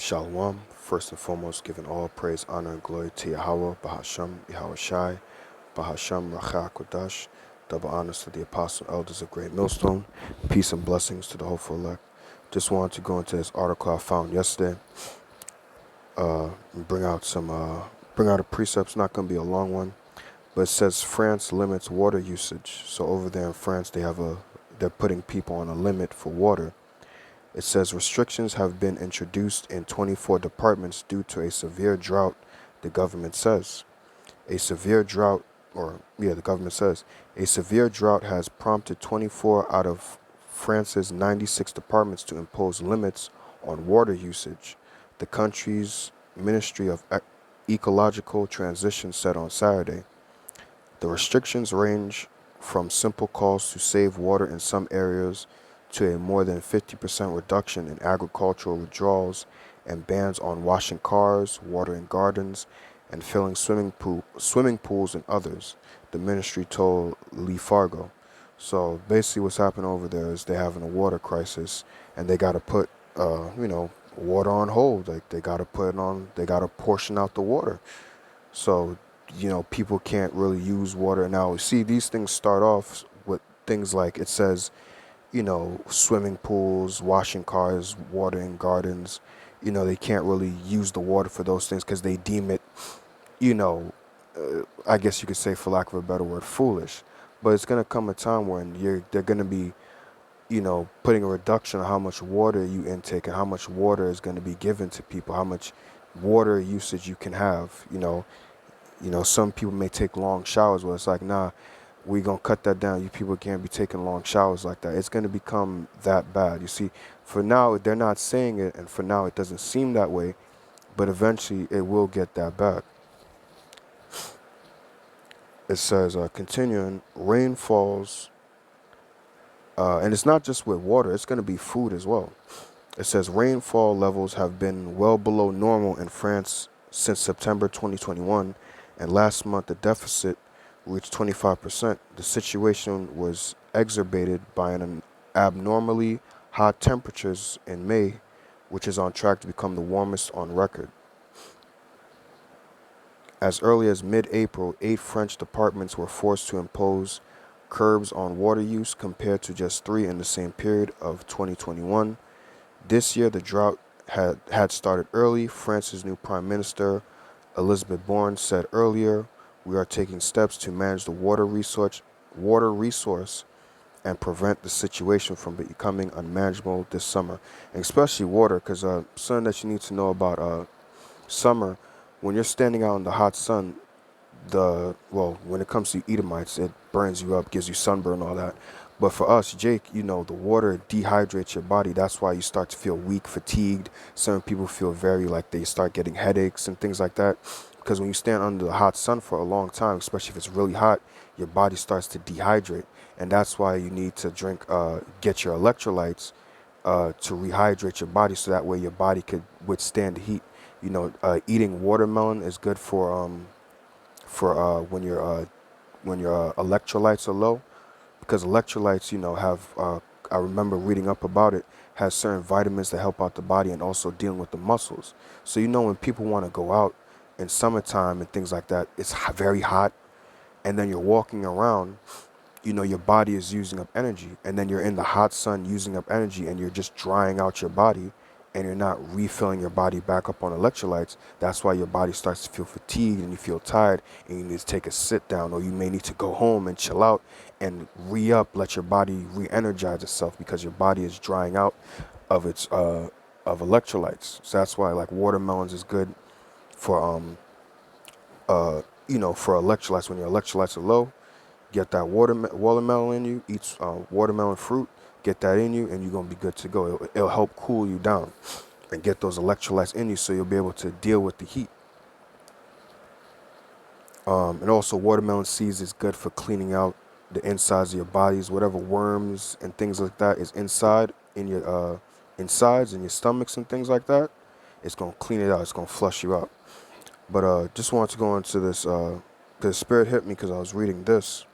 Shalom. First and foremost, giving all praise, honor, and glory to Yahweh, Bahasham, Yahweh Shai, Bahasham, Racha Kodash. Double honors to the apostle elders of Great Millstone. Peace and blessings to the hopeful elect. Just wanted to go into this article I found yesterday. And bring out a precept. It's not going to be a long one, but it says France limits water usage. So over there in France, they're putting people on a limit for water. It says restrictions have been introduced in 24 departments due to a severe drought, the government says. The government says, a severe drought has prompted 24 out of France's 96 departments to impose limits on water usage, the country's Ministry of Ecological Transition said on Saturday. The restrictions range from simple calls to save water in some areas to a more than 50% reduction in agricultural withdrawals and bans on washing cars, watering gardens, and filling swimming pools and others, the ministry told Le Fargo. So basically what's happening over there is they're having a water crisis and they got to put, water on hold. Like they got to portion out the water. So, people can't really use water. Now, see, these things start off with things like it says, swimming pools, washing cars, watering gardens. They can't really use the water for those things because they deem it, I guess you could say, for lack of a better word, foolish. But it's going to come a time when they're going to be, putting a reduction on how much water you intake and how much water is going to be given to people, how much water usage you can have. Some people may take long showers, where it's like, nah, we gonna cut that down. You people can't be taking long showers like that. It's gonna become that bad. You see, for now they're not saying it, and for now it doesn't seem that way, but eventually it will get that bad. It says, continuing, rain falls, and it's not just with water. It's gonna be food as well. It says rainfall levels have been well below normal in France since September 2021, and last month the deficit reached 25%. The situation was exacerbated by an abnormally hot temperatures in May, which is on track to become the warmest on record. As early as mid-April, 8 French departments were forced to impose curbs on water use compared to just 3 in the same period of 2021. This year, the drought had started early. France's new Prime Minister, Elizabeth Borne, said earlier, we are taking steps to manage the water resource and prevent the situation from becoming unmanageable this summer. And especially water, because something that you need to know about summer, when you're standing out in the hot sun, when it comes to Edomites, it burns you up, gives you sunburn, all that. But for us, Jake, the water dehydrates your body. That's why you start to feel weak, fatigued. Some people feel very like they start getting headaches and things like that. Because when you stand under the hot sun for a long time, especially if it's really hot, your body starts to dehydrate. And that's why you need to get your electrolytes to rehydrate your body so that way your body could withstand the heat. Eating watermelon is good for when your electrolytes are low, because electrolytes, have I remember reading up about it, has certain vitamins that help out the body and also dealing with the muscles. So when people want to go out in summertime and things like that, it's very hot, and then you're walking around, your body is using up energy, and then you're in the hot sun using up energy, and you're just drying out your body, and you're not refilling your body back up on electrolytes. That's why your body starts to feel fatigued and you feel tired, and you need to take a sit down, or you may need to go home and chill out and let your body re-energize itself, because your body is drying out of its of electrolytes. So that's why like watermelons is good for for electrolytes. When your electrolytes are low, get that watermelon in you, eat watermelon fruit, get that in you, and you're going to be good to go. It'll help cool you down and get those electrolytes in you so you'll be able to deal with the heat. And also watermelon seeds is good for cleaning out the insides of your bodies, whatever worms and things like that is inside in your insides and your stomachs and things like that. It's going to clean it out. It's going to flush you out. But just wanted to go into this. The spirit hit me because I was reading this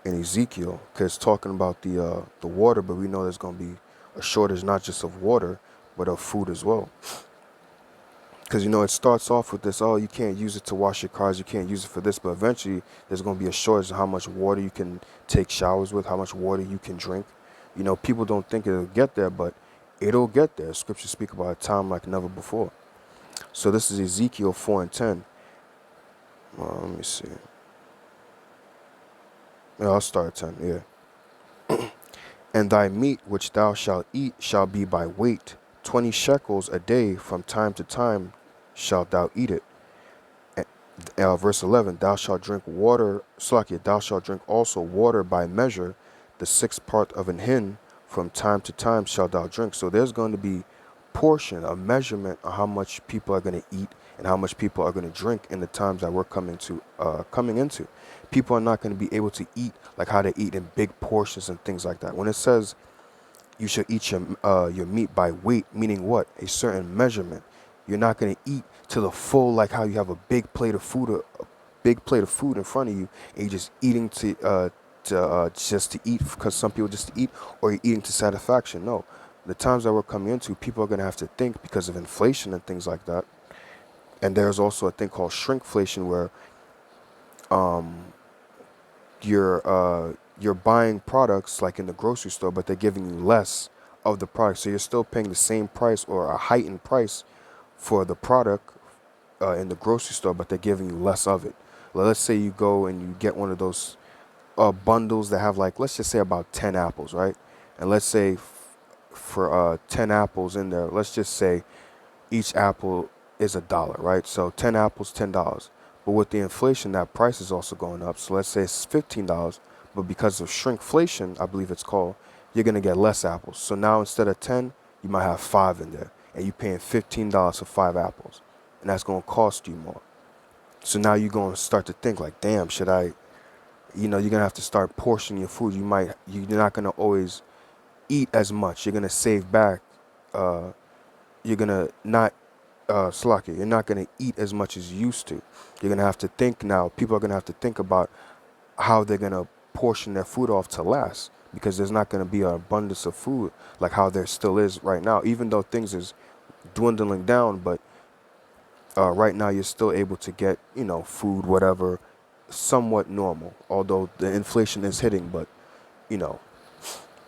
in Ezekiel, because it's talking about the water, but we know there's going to be a shortage not just of water, but of food as well. Because, it starts off with this, oh, you can't use it to wash your cars, you can't use it for this, but eventually there's going to be a shortage of how much water you can take showers with, how much water you can drink. People don't think it'll get there, but it'll get there. Scriptures speak about a time like never before. So this is Ezekiel 4 and 10. Let me see. Yeah, I'll start at 10, yeah. And thy meat which thou shalt eat shall be by weight. 20 shekels a day from time to time shalt thou eat it. Verse 11, thou shalt drink water, Slakia, thou shalt drink also water by measure, the sixth part of an hin, from time to time shalt thou drink. So there's going to be portion, a measurement of how much people are going to eat and how much people are going to drink in the times that we're coming into. People are not going to be able to eat like how they eat in big portions and things like that. When it says you should eat your meat by weight, meaning what? A certain measurement. You're not going to eat to the full, like how you have a big plate of food, in front of you, and you're just eating just to eat, because some people just eat, or you're eating to satisfaction. No, the times that we're coming into, people are going to have to think because of inflation and things like that. And there's also a thing called shrinkflation, where you're buying products like in the grocery store, but they're giving you less of the product, so you're still paying the same price or a heightened price for the product in the grocery store, but they're giving you less of it. Let's say you go and you get one of those bundles that have, like, let's just say about 10 apples, right? And let's say for 10 apples in there, let's just say each apple is $1, right? So 10 apples, $10. But with the inflation, that price is also going up. So let's say it's $15, but because of shrinkflation, I believe it's called, you're going to get less apples. So now instead of 10, you might have 5 in there, and you're paying $15 for 5 apples, and that's going to cost you more. So now you're going to start to think like, damn, should I, you're going to have to start portioning your food. You're not going to always eat as much. You're going to save back. You're going to not, you're not going to eat as much as you used to. You're going to have to think now. People are going to have to think about how they're going to portion their food off to last, because there's not going to be an abundance of food like how there still is right now, even though things is dwindling down. But right now you're still able to get, food, whatever, somewhat normal, although the inflation is hitting, but, you know,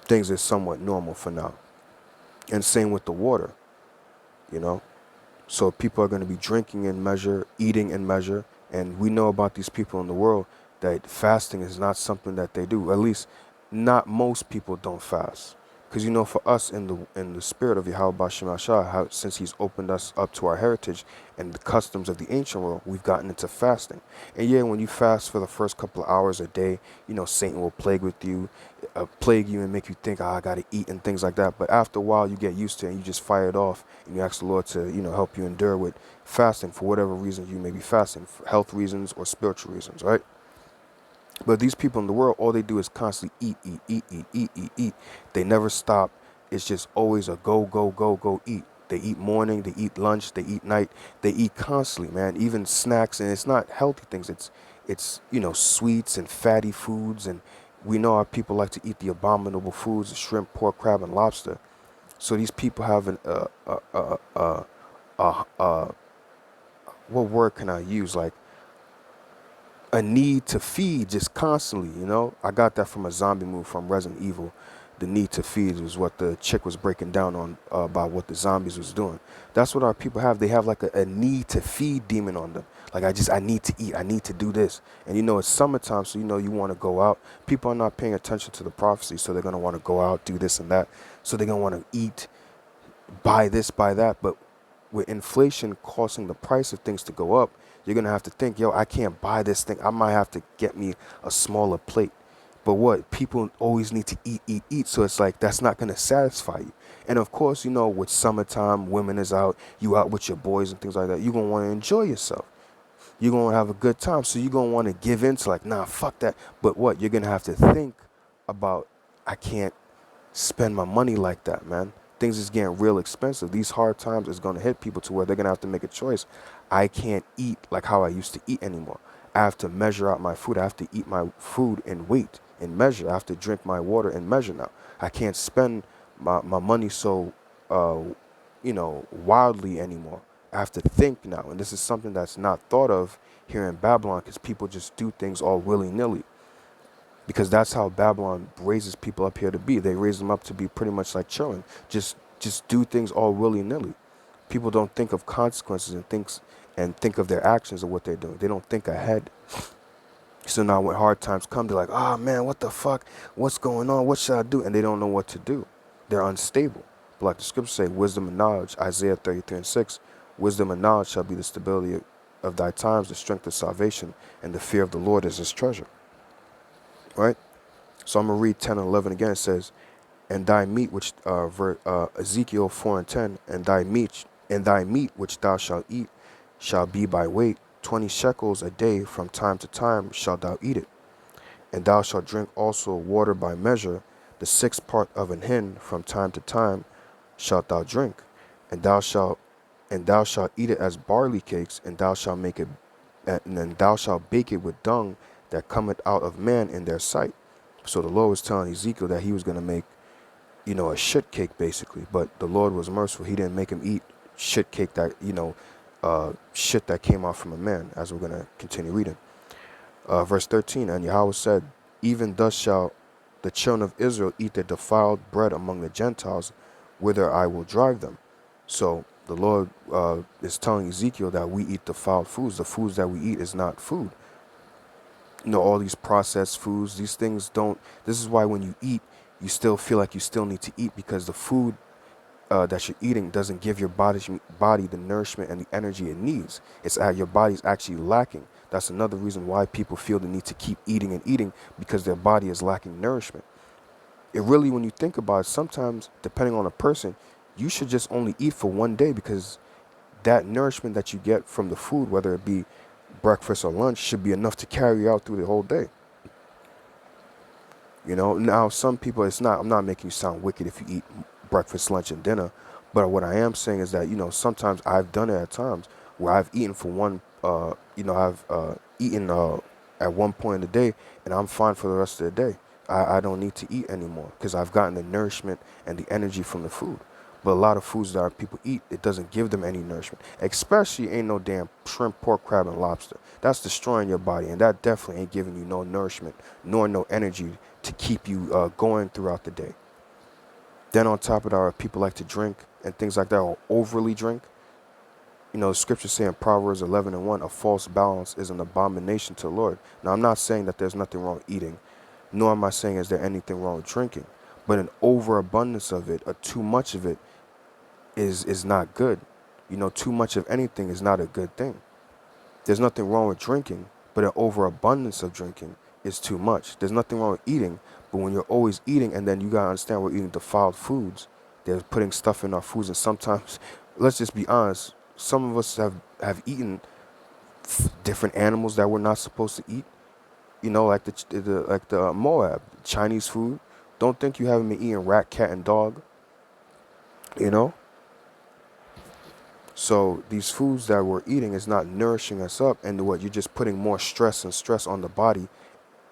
things is somewhat normal for now. And same with the water, you know. So people are going to be drinking in measure, eating in measure. And we know about these people in the world that fasting is not something that they do. At least not most people don't fast. Because, for us in the spirit of Yahweh Bashim Ashah, since he's opened us up to our heritage and the customs of the ancient world, we've gotten into fasting. And yeah, when you fast for the first couple of hours a day, Satan will plague you and make you think, I got to eat and things like that. But after a while, you get used to it and you just fire it off, and you ask the Lord to, help you endure with fasting for whatever reasons you may be fasting, for health reasons or spiritual reasons, right? But these people in the world, all they do is constantly eat, eat, eat, eat, eat, eat, eat. They never stop. It's just always a go, go, go, go, eat. They eat morning, they eat lunch, they eat night. They eat constantly, man. Even snacks, and it's not healthy things. It's sweets and fatty foods, and we know our people like to eat the abominable foods: the shrimp, pork, crab, and lobster. So these people have what word can I use? Like, a need to feed just constantly, I got that from a zombie movie from Resident Evil. The need to feed was what the chick was breaking down on about what the zombies was doing. That's what our people have. They have like a need to feed demon on them. Like, I need to eat. I need to do this. And it's summertime, so you want to go out. People are not paying attention to the prophecy, so they're going to want to go out, do this and that. So they're going to want to eat, buy this, buy that. But with inflation causing the price of things to go up, you're going to have to think, I can't buy this thing. I might have to get me a smaller plate. But what? People always need to eat, eat, eat. So it's like, that's not going to satisfy you. And of course, with summertime, women is out, you out with your boys and things like that. You're going to want to enjoy yourself. You're going to have a good time. So you're going to want to give in to like, nah, fuck that. But what? You're going to have to think about, I can't spend my money like that, man. Things is getting real expensive. These hard times is going to hit people to where they're going to have to make a choice. I can't eat like how I used to eat anymore. I have to measure out my food. I have to eat my food in weight and measure. I have to drink my water and measure now. I can't spend my money so, wildly anymore. have to think now. And this is something that's not thought of here in Babylon, because people just do things all willy-nilly. Because that's how Babylon raises people up here to be. They raise them up to be pretty much like children. Just do things all willy-nilly. People don't think of consequences and think of their actions of what they're doing. They don't think ahead. So now when hard times come, they're like, oh man, what the fuck? What's going on? What should I do? And they don't know what to do. They're unstable. But like the scriptures say, wisdom and knowledge, Isaiah 33:6, wisdom and knowledge shall be the stability of thy times, the strength of salvation, and the fear of the Lord is his treasure. Right? So I'm going to read 10 and 11 again. It says, and thy meat which, Ezekiel 4:10, and thy meat which thou shalt eat shall be by weight, 20 shekels a day, from time to time shalt thou eat it. And thou shalt drink also water by measure, the sixth part of an hin, from time to time shalt thou drink. And thou shalt eat it as barley cakes, and thou shalt make it, and then thou shalt bake it with dung that cometh out of man in their sight. So the Lord was telling Ezekiel that he was going to make, a shit cake basically. But the Lord was merciful. He didn't make him eat shit cake that, shit that came out from a man, as we're going to continue reading. Verse 13, and Yahweh said, even thus shall the children of Israel eat their defiled bread among the Gentiles, whither I will drive them. So the Lord is telling Ezekiel that we eat defiled foods. The foods that we eat is not food. All these processed foods, these things don't. This is why when you eat, you still feel like you still need to eat, because the food that you're eating doesn't give your body the nourishment and the energy it needs. It's your body's actually lacking. That's another reason why people feel the need to keep eating and eating, because their body is lacking nourishment. It really, when you think about it, sometimes, depending on a person, you should just only eat for one day, because that nourishment that you get from the food, whether it be breakfast or lunch, should be enough to carry you out through the whole day. Now some people, I'm not making you sound wicked if you eat breakfast, lunch, and dinner, but what I am saying is that, sometimes I've done it at times where I've eaten for one, I've eaten at one point in the day, and I'm fine for the rest of the day. I don't need to eat anymore, because I've gotten the nourishment and the energy from the food. But a lot of foods that our people eat, it doesn't give them any nourishment. Especially ain't no damn shrimp, pork, crab, and lobster. That's destroying your body, and that definitely ain't giving you no nourishment nor no energy to keep you going throughout the day. Then on top of that, people like to drink and things like that, or overly drink. The scriptures say in Proverbs 11:1, a false balance is an abomination to the Lord. Now, I'm not saying that there's nothing wrong with eating, nor am I saying is there anything wrong with drinking. But an overabundance of it, or too much of it, is not good. Too much of anything is not a good thing. There's nothing wrong with drinking, but an overabundance of drinking is too much. There's nothing wrong with eating, but when you're always eating, and then you gotta understand we're eating defiled foods. They're putting stuff in our foods, and sometimes, let's just be honest, some of us have eaten different animals that we're not supposed to eat. Like the Moab Chinese food. Don't think you haven't been eating rat, cat, and dog. So these foods that we're eating is not nourishing us up, and what you're just putting more stress on the body.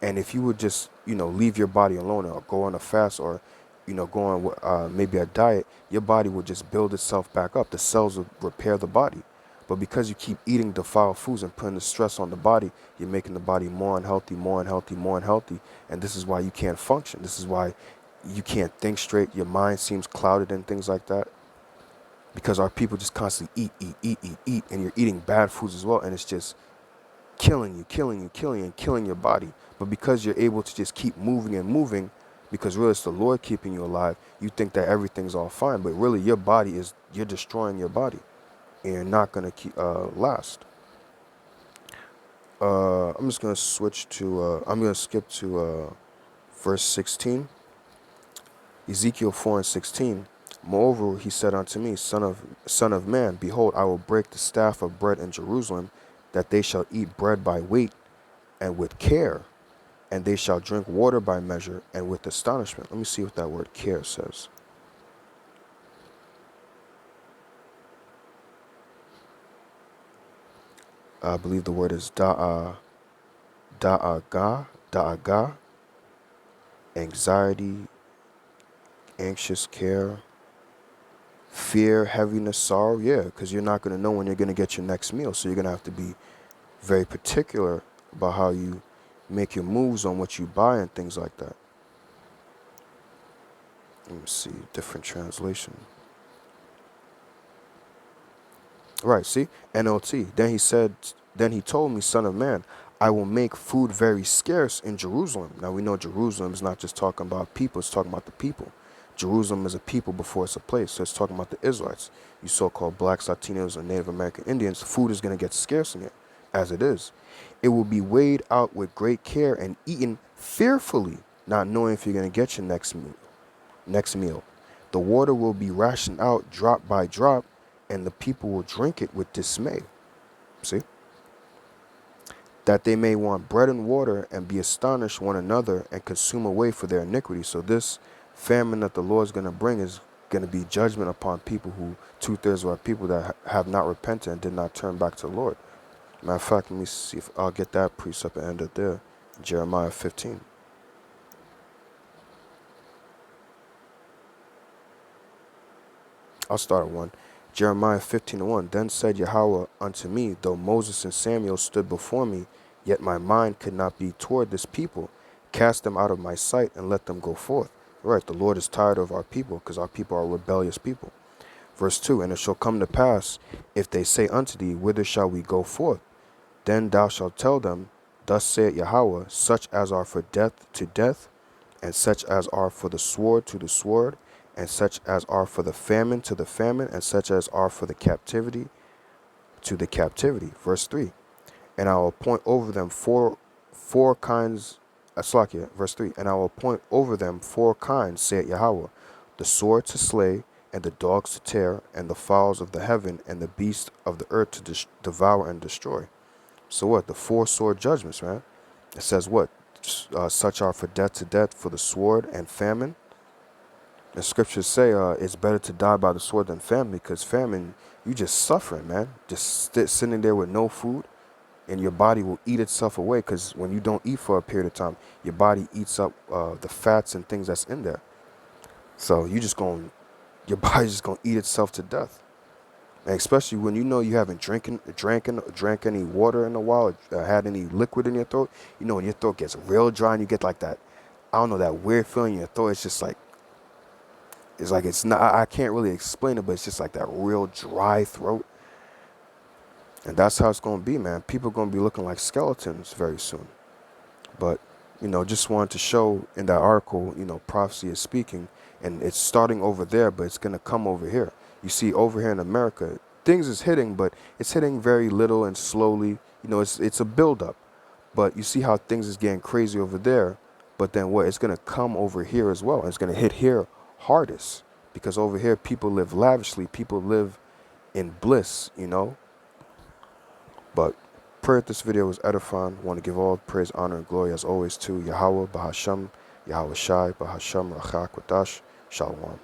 And if you would just leave your body alone, or go on a fast, or go on maybe a diet, your body would just build itself back up. The cells will repair the body. But because you keep eating defiled foods and putting the stress on the body, you're making the body more unhealthy, more unhealthy, more unhealthy. And this is why you can't function. This is why you can't think straight. Your mind seems clouded and things like that. Because our people just constantly eat. And you're eating bad foods as well. And it's just killing you, and killing your body. But because you're able to just keep moving and moving, because really it's the Lord keeping you alive, you think that everything's all fine. But really you're destroying your body. And you're not going to last. I'm just going to I'm going to skip to verse 16. Ezekiel 4:16. Moreover, he said unto me, Son of man, behold, I will break the staff of bread in Jerusalem, that they shall eat bread by weight and with care, and they shall drink water by measure and with astonishment. Let me see what that word care says. I believe the word is da'aga, anxiety, anxious care, fear, heaviness, sorrow. Yeah, because you're not going to know when you're going to get your next meal. So you're going to have to be very particular about how you make your moves on what you buy and things like that. Let me see, different translation. Right, see? NLT. Then he told me, son of man, I will make food very scarce in Jerusalem. Now we know Jerusalem is not just talking about people, it's talking about the people. Jerusalem is a people before it's a place, so it's talking about the Israelites. You so-called blacks, Latinos, and Native American Indians, food is going to get scarce in it, as it is. It will be weighed out with great care and eaten fearfully, not knowing if you're going to get your next meal. The water will be rationed out drop by drop, and the people will drink it with dismay. See? That they may want bread and water and be astonished one another and consume away for their iniquity. So this famine that the Lord is going to bring is going to be judgment upon people who, 2/3 of our people that have not repented and did not turn back to the Lord. Matter of fact, let me see if I'll get that precept and end it there. Jeremiah 15. I'll start at 1. Jeremiah 15:1. Then said Yahweh unto me, though Moses and Samuel stood before me, yet my mind could not be toward this people. Cast them out of my sight and let them go forth. Right, the Lord is tired of our people because our people are rebellious people. Verse 2. And it shall come to pass, if they say unto thee, whither shall we go forth? Then thou shalt tell them, thus saith Yahweh, such as are for death to death, and such as are for the sword to the sword, and such as are for the famine to the famine, and such as are for the captivity to the captivity. Verse 3. And I will appoint over them four kinds, Slakia, verse 3. And I will appoint over them 4 kinds, saith Yahweh, the sword to slay, and the dogs to tear, and the fowls of the heaven, and the beasts of the earth to devour and destroy. So what? The 4 sword judgments, man. It says what? Such are for death to death, for the sword and famine. The scriptures say it's better to die by the sword than famine, because famine, you just suffering, man. Just sitting there with no food, and your body will eat itself away, because when you don't eat for a period of time, your body eats up the fats and things that's in there. So your body's just going to eat itself to death. And especially when you know you haven't drank any water in a while, had any liquid in your throat, you know when your throat gets real dry and you get like that, I don't know, that weird feeling in your throat. It's just like, it's not, I can't really explain it, but it's just like that real dry throat. And that's how it's going to be, man. People are going to be looking like skeletons very soon. But, just wanted to show in that article, prophecy is speaking, and it's starting over there, but it's going to come over here. You see, over here in America, things is hitting, but it's hitting very little and slowly. It's a buildup. But you see how things is getting crazy over there. But then what? It's going to come over here as well. It's going to hit here hardest. Because over here, people live lavishly. People live in bliss, But pray that this video was edifying. I want to give all praise, honor, and glory as always to Yahweh, Bahasham, Yahweh Shai, Bahasham, Rachak, Wadash, Shalom.